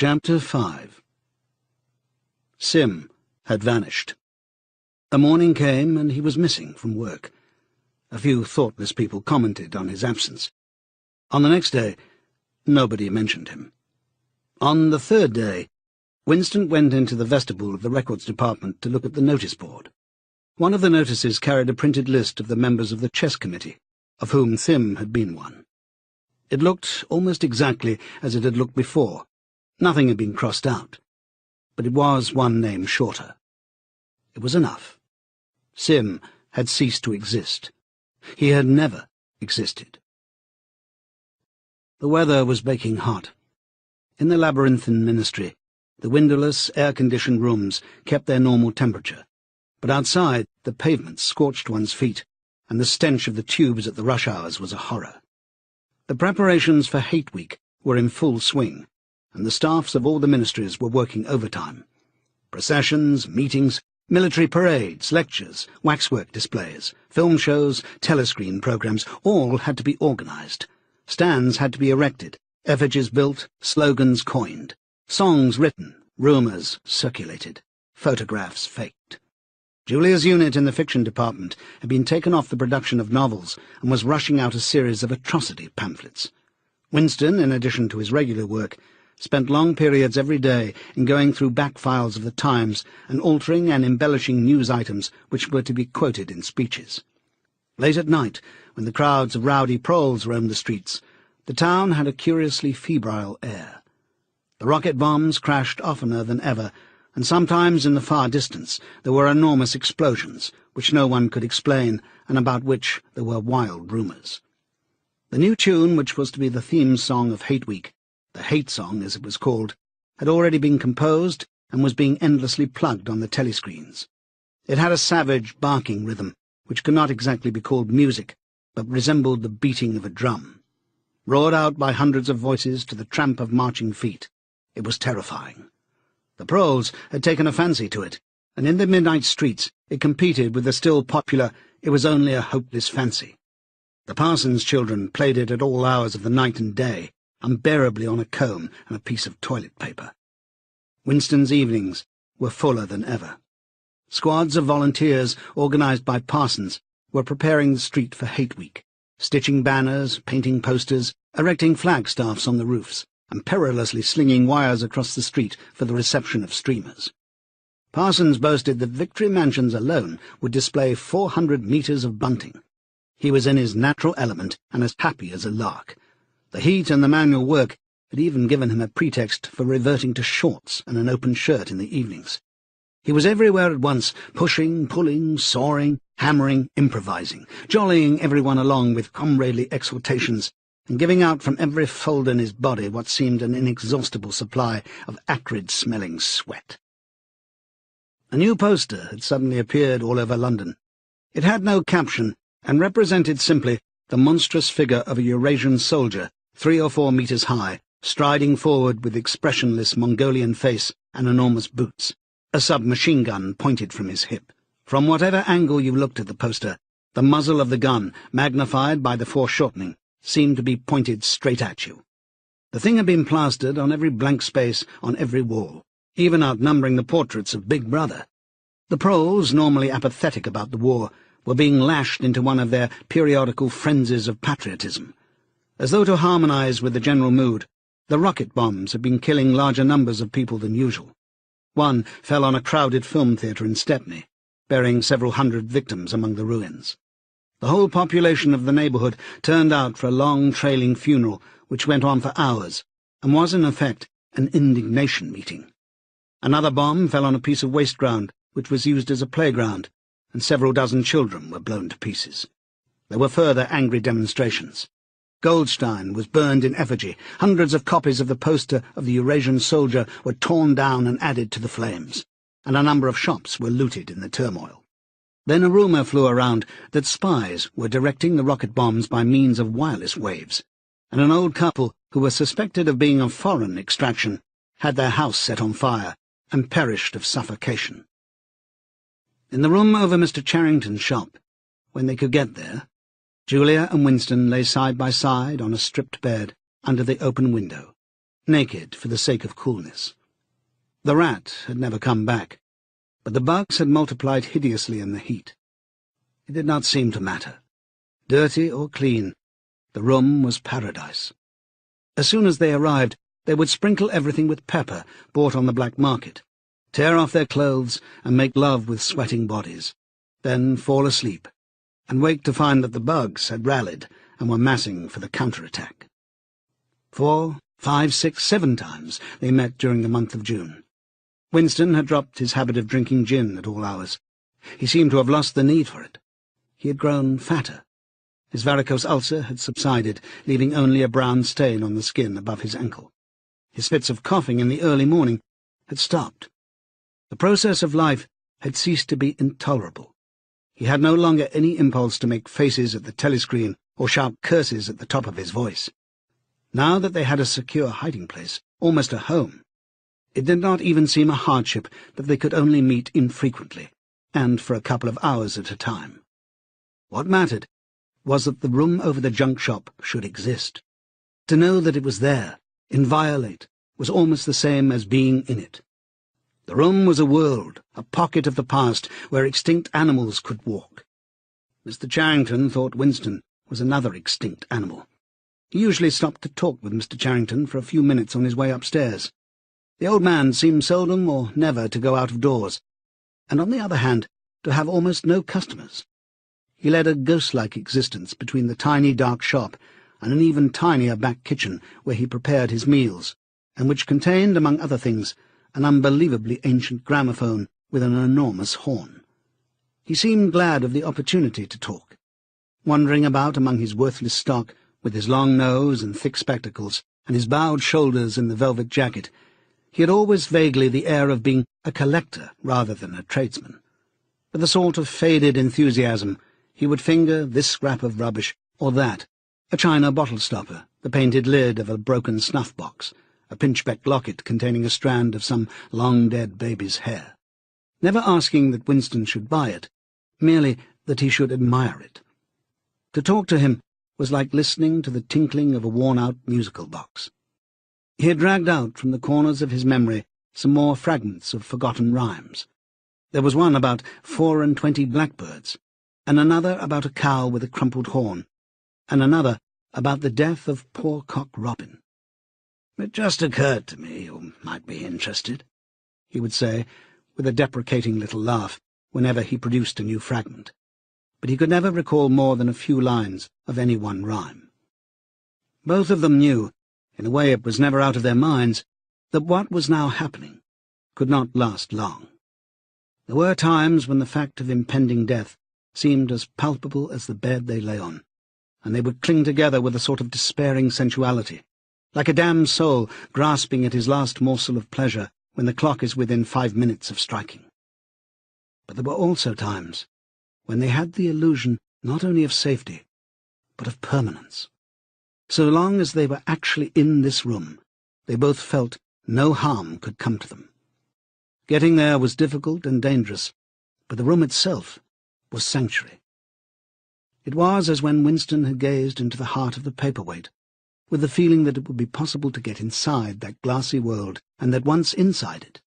Chapter 5. Sim had vanished. The morning came and he was missing from work. A few thoughtless people commented on his absence. On the next day, nobody mentioned him. On the third day, Winston went into the vestibule of the records department to look at the notice board. One of the notices carried a printed list of the members of the chess committee, of whom Sim had been one. It looked almost exactly as it had looked before. Nothing had been crossed out, but it was one name shorter. It was enough. Sim had ceased to exist. He had never existed. The weather was baking hot. In the labyrinthine ministry, the windowless, air-conditioned rooms kept their normal temperature, but outside the pavement scorched one's feet, and the stench of the tubes at the rush hours was a horror. The preparations for Hate Week were in full swing, and the staffs of all the ministries were working overtime. Processions, meetings, military parades, lectures, waxwork displays, film shows, telescreen programs, all had to be organized. Stands had to be erected, effigies built, slogans coined, songs written, rumors circulated, photographs faked. Julia's unit in the fiction department had been taken off the production of novels and was rushing out a series of atrocity pamphlets. Winston, in addition to his regular work, spent long periods every day in going through back files of the Times and altering and embellishing news items which were to be quoted in speeches. Late at night, when the crowds of rowdy proles roamed the streets, the town had a curiously febrile air. The rocket bombs crashed oftener than ever, and sometimes in the far distance there were enormous explosions, which no one could explain, and about which there were wild rumours. The new tune, which was to be the theme song of Hate Week, the Hate Song as it was called, had already been composed and was being endlessly plugged on the telescreens. It had a savage, barking rhythm, which could not exactly be called music, but resembled the beating of a drum. Roared out by hundreds of voices to the tramp of marching feet, it was terrifying. The proles had taken a fancy to it, and in the midnight streets it competed with the still popular It Was Only a Hopeless Fancy. The parson's children played it at all hours of the night and day, unbearably on a comb and a piece of toilet paper. Winston's evenings were fuller than ever. Squads of volunteers, organized by parsons, were preparing the street for Hate Week, stitching banners, painting posters, erecting flagstaffs on the roofs, and perilously slinging wires across the street for the reception of streamers. Parsons boasted that Victory Mansions alone would display 400 metres of bunting. He was in his natural element and as happy as a lark. The heat and the manual work had even given him a pretext for reverting to shorts and an open shirt in the evenings. He was everywhere at once, pushing, pulling, sawing, hammering, improvising, jollying everyone along with comradely exhortations, and giving out from every fold in his body what seemed an inexhaustible supply of acrid-smelling sweat. A new poster had suddenly appeared all over London. It had no caption, and represented simply the monstrous figure of a Eurasian soldier, 3 or 4 metres high, striding forward with expressionless Mongolian face and enormous boots, a submachine gun pointed from his hip. From whatever angle you looked at the poster, the muzzle of the gun, magnified by the foreshortening, seemed to be pointed straight at you. The thing had been plastered on every blank space on every wall, even outnumbering the portraits of Big Brother. The proles, normally apathetic about the war, were being lashed into one of their periodical frenzies of patriotism. As though to harmonize with the general mood, the rocket bombs had been killing larger numbers of people than usual. One fell on a crowded film theatre in Stepney, burying several hundred victims among the ruins. The whole population of the neighbourhood turned out for a long, trailing funeral which went on for hours, and was, in effect, an indignation meeting. Another bomb fell on a piece of waste ground which was used as a playground, and several dozen children were blown to pieces. There were further angry demonstrations. Goldstein was burned in effigy. Hundreds of copies of the poster of the Eurasian soldier were torn down and added to the flames, and a number of shops were looted in the turmoil. Then a rumour flew around that spies were directing the rocket bombs by means of wireless waves, and an old couple who were suspected of being of foreign extraction had their house set on fire and perished of suffocation. In the room over Mr. Charrington's shop, when they could get there, Julia and Winston lay side by side on a stripped bed under the open window, naked for the sake of coolness. The rat had never come back, but the bugs had multiplied hideously in the heat. It did not seem to matter. Dirty or clean, the room was paradise. As soon as they arrived, they would sprinkle everything with pepper bought on the black market, tear off their clothes and make love with sweating bodies, then fall asleep, and wake to find that the bugs had rallied and were massing for the counterattack. 4, 5, 6, 7 times they met during the month of June. Winston had dropped his habit of drinking gin at all hours. He seemed to have lost the need for it. He had grown fatter. His varicose ulcer had subsided, leaving only a brown stain on the skin above his ankle. His fits of coughing in the early morning had stopped. The process of life had ceased to be intolerable. He had no longer any impulse to make faces at the telescreen or shout curses at the top of his voice. Now that they had a secure hiding place, almost a home, it did not even seem a hardship that they could only meet infrequently, and for a couple of hours at a time. What mattered was that the room over the junk shop should exist. To know that it was there, inviolate, was almost the same as being in it. The room was a world, a pocket of the past, where extinct animals could walk. Mr. Charrington thought Winston was another extinct animal. He usually stopped to talk with Mr. Charrington for a few minutes on his way upstairs. The old man seemed seldom or never to go out of doors, and on the other hand, to have almost no customers. He led a ghost-like existence between the tiny dark shop and an even tinier back kitchen where he prepared his meals, and which contained, among other things, an unbelievably ancient gramophone with an enormous horn. He seemed glad of the opportunity to talk. Wandering about among his worthless stock, with his long nose and thick spectacles, and his bowed shoulders in the velvet jacket, he had always vaguely the air of being a collector rather than a tradesman. With a sort of faded enthusiasm, he would finger this scrap of rubbish or that, a china bottle stopper, the painted lid of a broken snuff-box, a pinchbeck locket containing a strand of some long-dead baby's hair, never asking that Winston should buy it, merely that he should admire it. To talk to him was like listening to the tinkling of a worn-out musical box. He had dragged out from the corners of his memory some more fragments of forgotten rhymes. There was one about 24 blackbirds, and another about a cow with a crumpled horn, and another about the death of poor Cock Robin. "It just occurred to me you might be interested," he would say, with a deprecating little laugh, whenever he produced a new fragment. But he could never recall more than a few lines of any one rhyme. Both of them knew, in a way it was never out of their minds, that what was now happening could not last long. There were times when the fact of impending death seemed as palpable as the bed they lay on, and they would cling together with a sort of despairing sensuality, like a damned soul grasping at his last morsel of pleasure when the clock is within 5 minutes of striking. But there were also times when they had the illusion not only of safety, but of permanence. So long as they were actually in this room, they both felt no harm could come to them. Getting there was difficult and dangerous, but the room itself was sanctuary. It was as when Winston had gazed into the heart of the paperweight, with the feeling that it would be possible to get inside that glassy world, and that once inside it,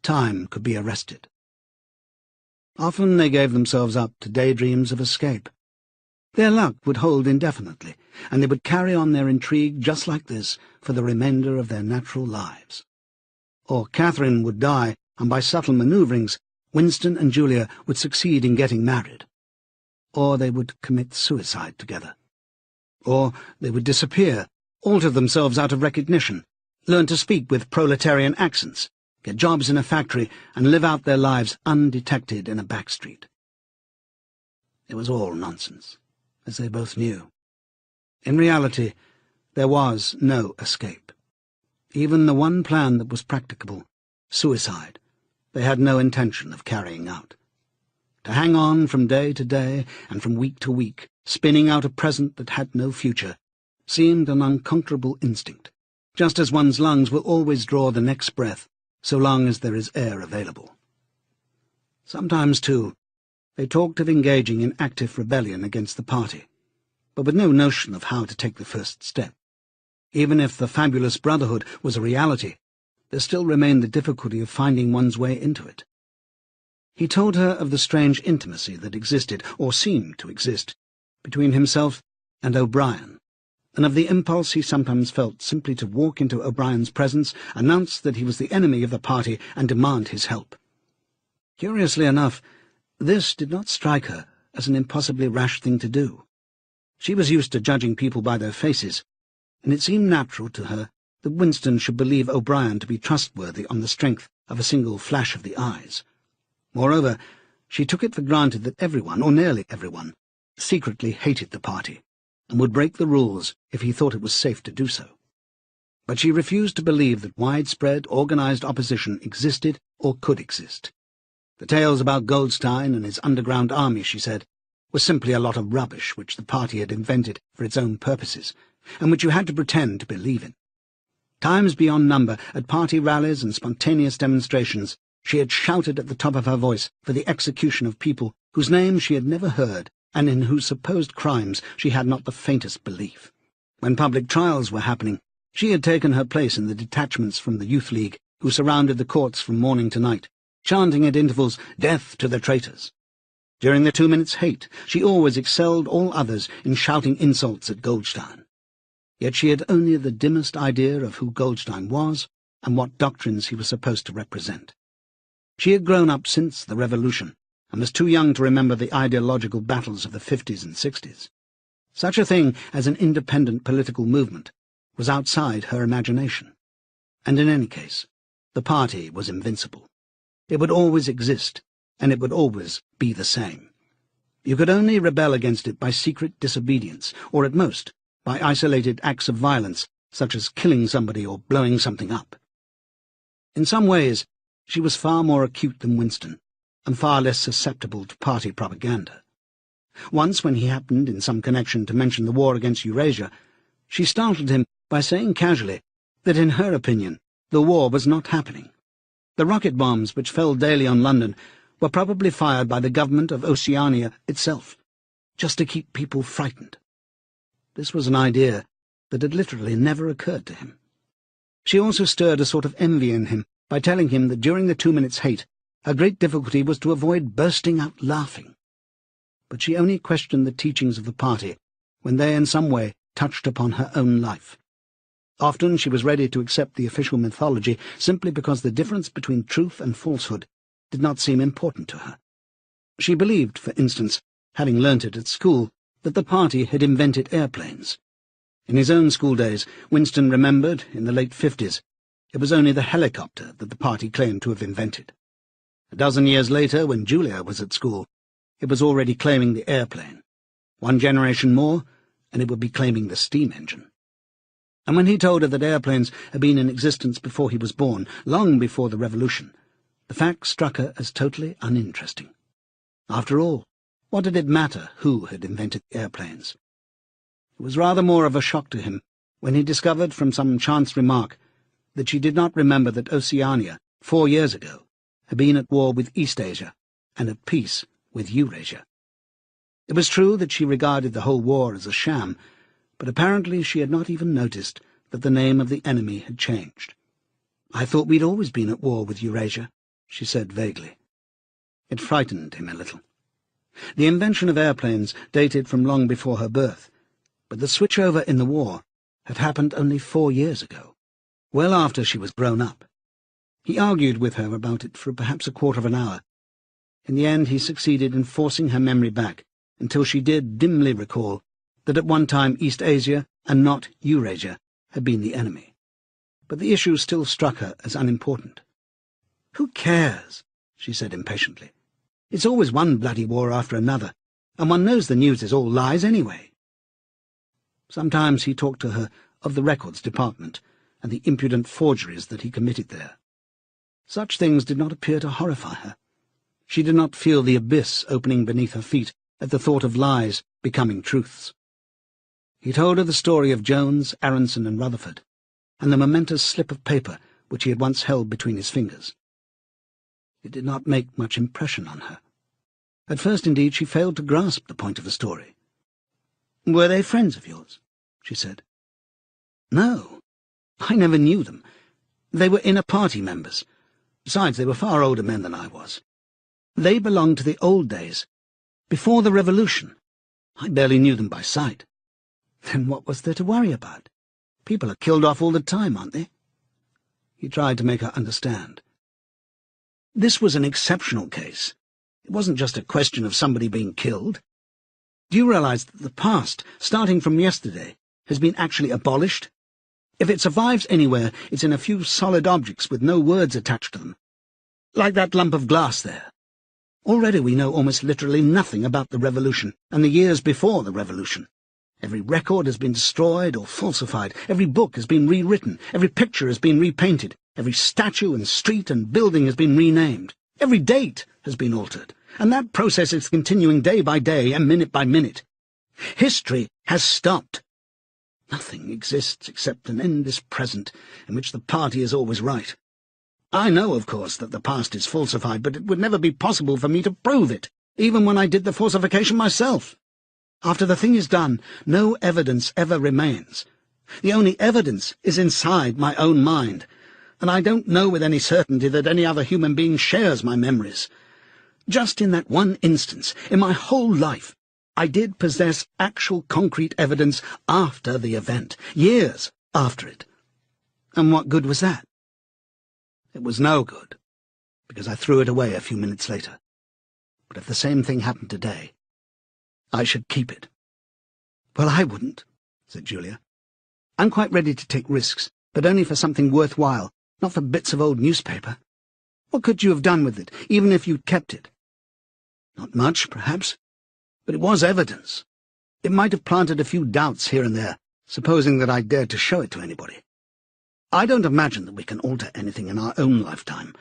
time could be arrested. Often they gave themselves up to daydreams of escape. Their luck would hold indefinitely, and they would carry on their intrigue just like this for the remainder of their natural lives. Or Catherine would die, and by subtle manoeuvrings, Winston and Julia would succeed in getting married. Or they would commit suicide together. Or they would disappear, alter themselves out of recognition, learn to speak with proletarian accents, get jobs in a factory, and live out their lives undetected in a back street. It was all nonsense, as they both knew. In reality, there was no escape. Even the one plan that was practicable, suicide, they had no intention of carrying out. To hang on from day to day and from week to week, spinning out a present that had no future, seemed an unconquerable instinct, just as one's lungs will always draw the next breath so long as there is air available. Sometimes, too, they talked of engaging in active rebellion against the party, but with no notion of how to take the first step. Even if the fabulous brotherhood was a reality, there still remained the difficulty of finding one's way into it. He told her of the strange intimacy that existed, or seemed to exist, between himself and O'Brien, and of the impulse he sometimes felt simply to walk into O'Brien's presence, announce that he was the enemy of the party, and demand his help. Curiously enough, this did not strike her as an impossibly rash thing to do. She was used to judging people by their faces, and it seemed natural to her that Winston should believe O'Brien to be trustworthy on the strength of a single flash of the eyes. Moreover, she took it for granted that everyone, or nearly everyone, secretly hated the party, and would break the rules if he thought it was safe to do so. But she refused to believe that widespread, organized opposition existed or could exist. The tales about Goldstein and his underground army, she said, were simply a lot of rubbish which the party had invented for its own purposes, and which you had to pretend to believe in. Times beyond number, at party rallies and spontaneous demonstrations, she had shouted at the top of her voice for the execution of people whose names she had never heard, and in whose supposed crimes she had not the faintest belief. When public trials were happening, she had taken her place in the detachments from the Youth League who surrounded the courts from morning to night, chanting at intervals, "Death to the traitors." During the 2 minutes' hate, she always excelled all others in shouting insults at Goldstein. Yet she had only the dimmest idea of who Goldstein was and what doctrines he was supposed to represent. She had grown up since the Revolution, and was too young to remember the ideological battles of the 50s and 60s. Such a thing as an independent political movement was outside her imagination. And in any case, the party was invincible. It would always exist, and it would always be the same. You could only rebel against it by secret disobedience, or at most, by isolated acts of violence, such as killing somebody or blowing something up. In some ways, she was far more acute than Winston, and far less susceptible to party propaganda. Once, when he happened in some connection to mention the war against Eurasia, she startled him by saying casually that in her opinion the war was not happening. The rocket bombs which fell daily on London were probably fired by the government of Oceania itself, just to keep people frightened. This was an idea that had literally never occurred to him. She also stirred a sort of envy in him by telling him that during the 2 minutes' hate her great difficulty was to avoid bursting out laughing. But she only questioned the teachings of the party when they in some way touched upon her own life. Often she was ready to accept the official mythology simply because the difference between truth and falsehood did not seem important to her. She believed, for instance, having learnt it at school, that the party had invented airplanes. In his own school days, Winston remembered, in the late 50s, it was only the helicopter that the party claimed to have invented. A dozen years later, when Julia was at school, it was already claiming the airplane. 1 generation more, and it would be claiming the steam engine. And when he told her that airplanes had been in existence before he was born, long before the Revolution, the fact struck her as totally uninteresting. After all, what did it matter who had invented the airplanes? It was rather more of a shock to him when he discovered from some chance remark that she did not remember that Oceania, 4 years ago, had been at war with Eastasia and at peace with Eurasia. It was true that she regarded the whole war as a sham, but apparently she had not even noticed that the name of the enemy had changed. "I thought we'd always been at war with Eurasia," she said vaguely. It frightened him a little. The invention of airplanes dated from long before her birth, but the switchover in the war had happened only 4 years ago, well after she was grown up. He argued with her about it for perhaps a quarter of an hour. In the end he succeeded in forcing her memory back until she did dimly recall that at one time Eastasia, and not Eurasia, had been the enemy. But the issue still struck her as unimportant. "Who cares?" she said impatiently. "It's always one bloody war after another, and one knows the news is all lies anyway." Sometimes he talked to her of the records department and the impudent forgeries that he committed there. Such things did not appear to horrify her. She did not feel the abyss opening beneath her feet at the thought of lies becoming truths. He told her the story of Jones, Aronson, and Rutherford, and the momentous slip of paper which he had once held between his fingers. It did not make much impression on her. At first, indeed, she failed to grasp the point of the story. "Were they friends of yours?" she said. No, I never knew them. They were inner party members. Besides, they were far older men than I was. They belonged to the old days, before the revolution. I barely knew them by sight. Then what was there to worry about? People are killed off all the time, aren't they? He tried to make her understand. This was an exceptional case. It wasn't just a question of somebody being killed. Do you realize that the past, starting from yesterday, has been actually abolished? If it survives anywhere, it's in a few solid objects with no words attached to them. Like that lump of glass there. Already we know almost literally nothing about the revolution and the years before the revolution. Every record has been destroyed or falsified. Every book has been rewritten. Every picture has been repainted. Every statue and street and building has been renamed. Every date has been altered. And that process is continuing day by day and minute by minute. History has stopped. Nothing exists except an endless present in which the party is always right. I know, of course, that the past is falsified, but it would never be possible for me to prove it, even when I did the falsification myself. After the thing is done, no evidence ever remains. The only evidence is inside my own mind, and I don't know with any certainty that any other human being shares my memories. Just in that one instance, in my whole life, I did possess actual concrete evidence after the event, years after it. And what good was that? It was no good, because I threw it away a few minutes later. But if the same thing happened today, I should keep it. Well, I wouldn't, said Julia. I'm quite ready to take risks, but only for something worthwhile, not for bits of old newspaper. What could you have done with it, even if you'd kept it? Not much, perhaps, but it was evidence. It might have planted a few doubts here and there, supposing that I dared to show it to anybody. I don't imagine that we can alter anything in our own lifetime,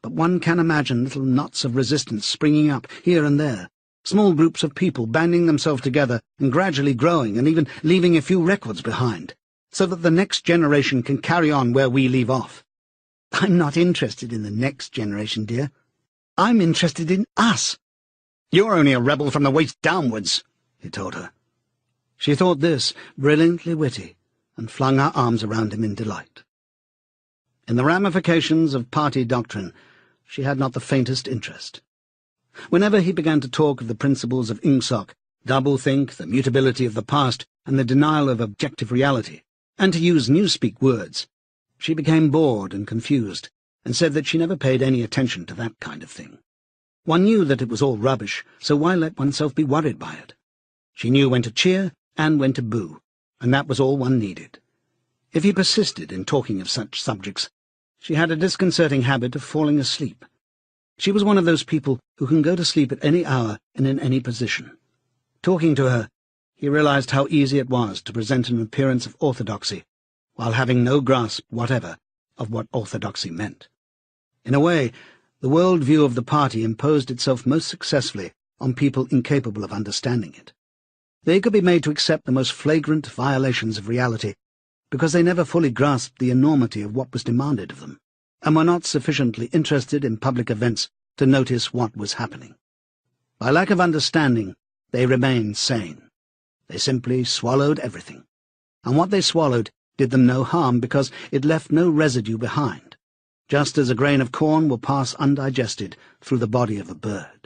but one can imagine little knots of resistance springing up here and there, small groups of people banding themselves together and gradually growing and even leaving a few records behind, so that the next generation can carry on where we leave off. I'm not interested in the next generation, dear. I'm interested in us. You're only a rebel from the waist downwards, he told her. She thought this brilliantly witty, and flung her arms around him in delight. In the ramifications of party doctrine, she had not the faintest interest. Whenever he began to talk of the principles of Ingsoc, doublethink, the mutability of the past, and the denial of objective reality, and to use newspeak words, she became bored and confused, and said that she never paid any attention to that kind of thing. One knew that it was all rubbish, so why let oneself be worried by it? She knew when to cheer and when to boo, and that was all one needed. If he persisted in talking of such subjects, she had a disconcerting habit of falling asleep. She was one of those people who can go to sleep at any hour and in any position. Talking to her, he realized how easy it was to present an appearance of orthodoxy, while having no grasp whatever of what orthodoxy meant. In a way, the world view of the party imposed itself most successfully on people incapable of understanding it. They could be made to accept the most flagrant violations of reality, because they never fully grasped the enormity of what was demanded of them, and were not sufficiently interested in public events to notice what was happening. By lack of understanding, they remained sane. They simply swallowed everything, and what they swallowed did them no harm because it left no residue behind, just as a grain of corn will pass undigested through the body of a bird.